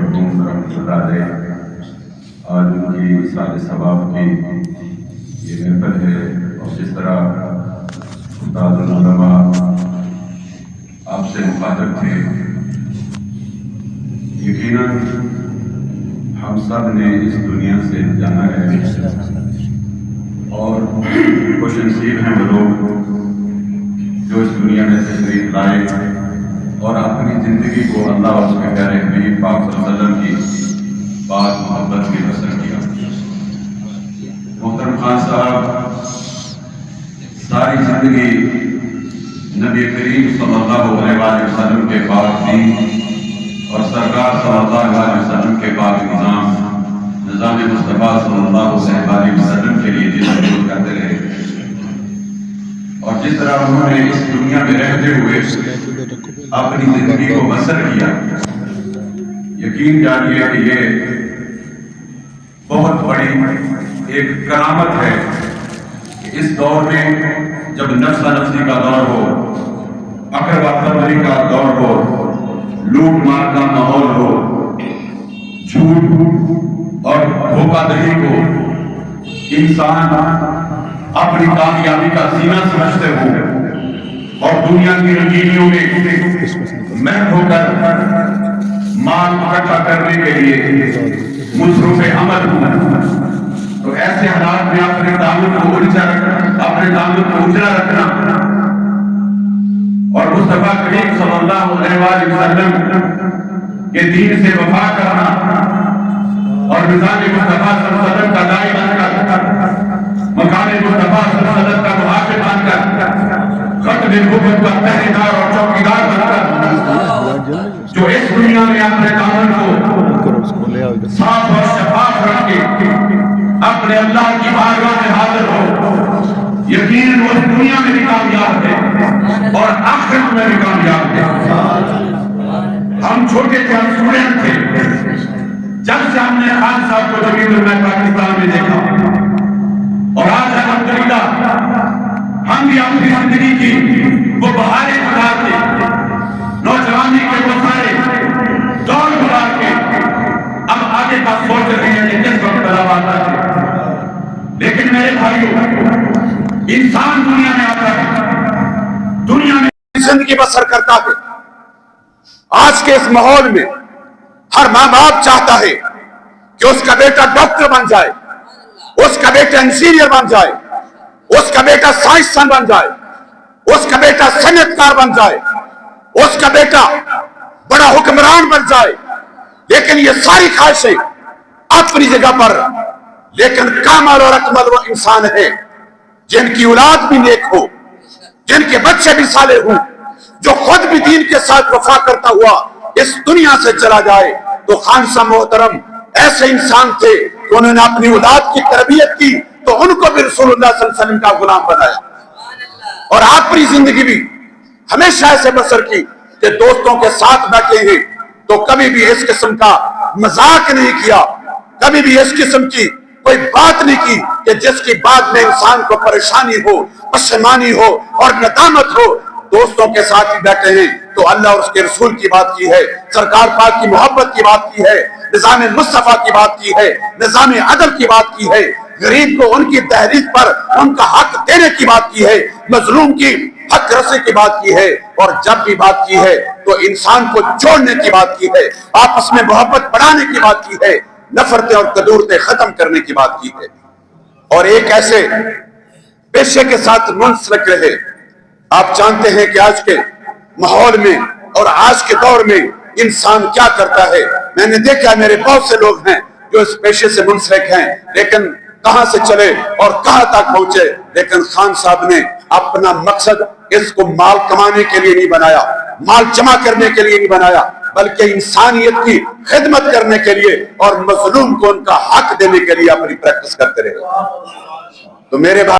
मरहूम रहमतुल्लाह अलैह, आज उनकी साल सवाब की ये महफिल है। और जिस तरह उस्ताद उलमा आपसे मुखातब थे, यकीनन हम सब ने इस दुनिया से जाना है और खुश नसीब हैं वो लोग जो इस दुनिया में तशरीफ लाए और अपनी ज़िंदगी को अल्लाह और उसके प्यारे हबीब पाक सल्लल्लाहु अलैहि वसल्लम की बात मोहब्बत में बसर किया। मोहतरम खान साहब सारी ज़िंदगी नबी करीम सल्लल्लाहु अलैहि वसल्लम के पाक दीन और सरकार सल्लल्लाहु अलैहि वसल्लम के पाक निज़ाम मुस्तफ़ा सल्लल्लाहु अलैहि वसल्लम के लिए जिद करते रहे। और जिस तरह उन्होंने इस दुनिया में रहते हुए अपनी जिंदगी को बसर किया, यकीन जानिए कि ये बहुत बड़ी एक करामत है कि इस दौर में जब नफ्सा नफ्सी का दौर हो, अकड़ तबरी का दौर हो, लूट मार का माहौल हो, झूठ और धोखाधड़ी को इंसान अपनी कामयाबी का सीना समझते हो और दुनिया की रंगीनियों में महव होकर माल इकट्ठा करने के लिए मुसरूफ अमल हूं, तो ऐसे हालात में अपने ताल्लुक को उजला रखना और मुस्तफा करीम सल्लल्लाहु अलैहि वसल्लम के दीन से वफा करना और निज़ाम मुस्तफा सल्लल्लाहु अलैहि वसल्लम का दाई बनकर, मकान मुस्तफा सल्लल्लाहु अलैहि वसल्लम का मुहाफिज बनकर, खत्म हुकूमत का पहरेदार और चौकीदार बनकर, जो इस दुनिया में अपने दामन को साफ और शफाफ रख के अपने अल्लाह की बारगाह में हाजिर हो, यकीनन वो दुनिया में भी कामयाब है और आखिरत में भी कामयाब है। हम छोटे थे, हम स्टूडेंट थे, जब से हमने खान साहब को जमीन पाकिस्तान में देखा और आज अल्हम्दुलिल्लाह हम भी अपनी जिंदगी की वो बहारें गुजारते, नौजवानी के वो सारे दौर गुजार के अब आगे का सोच रहे हैं कि किस वक्त बदलाव आता है। लेकिन मेरे भाइयों, इंसान दुनिया में आता है, दुनिया में जिंदगी बसर करता है। आज के इस माहौल में हर माँ बाप चाहता है कि उसका बेटा डॉक्टर बन जाए, उसका बेटा इंजीनियर बन जाए, उसका बेटा साइंसदान बन जाए, उसका बेटा सनअतकार बन जाए, उसका बेटा बड़ा हुक्मरान बन जाए। लेकिन ये सारी ख्वाहिशें अपनी जगह पर, लेकिन कामल और अकमल वो इंसान है जिनकी औलाद भी नेक हो, जिनके बच्चे भी साले हों, जो खुद भी दीन के साथ वफा करता हुआ इस दुनिया से चला जाए। तो खान साहब मोहतरम ऐसे इंसान थे कि उन्होंने अपनी औलाद की तरबियत की तो उनको भी रसूलुल्लाह सल्लल्लाहु अलैहि वसल्लम का गुलाम बनाया और अपनी जिंदगी भी हमेशा ऐसे बसर की कि दोस्तों के साथ बैठे हैं तो कभी भी इस किस्म का मजाक नहीं किया, कभी भी इस किस्म की कोई बात नहीं की कि जिसकी बाद में इंसान को परेशानी हो, पशेमानी हो और नदामत हो। दोस्तों के साथ ही बैठे हैं तो अल्लाह और उसके रसूल की बात की है, सरकार पाक की मोहब्बत की बात की है, निज़ाम मुस्तफा की बात की है, निज़ाम अदल की बात की है, गरीब को उनकी तहरीक पर उनका हक देने की बात की है, मजलूम की हक रसी की बात की है। और जब भी बात की है तो इंसान को जोड़ने की बात की है, आपस में मोहब्बत बढ़ाने की बात की है, नफरतें और कदूरतें खत्म करने की बात की है और एक ऐसे पेशे के साथ मुंसलिक रहे। आप जानते हैं कि आज के माहौल में और आज के दौर में इंसान क्या करता है। मैंने देखा मेरे बहुत से लोग हैं जो इस पेशे से मुंसलिक हैं, लेकिन कहां से चले और कहां तक पहुंचे। लेकिन खान साहब ने अपना मकसद इसको माल कमाने के लिए नहीं बनाया, माल जमा करने के लिए नहीं बनाया, बल्कि इंसानियत की खिदमत करने के लिए और मजलूम को उनका हक देने के लिए अपनी प्रैक्टिस करते रहे। तो मेरे भाई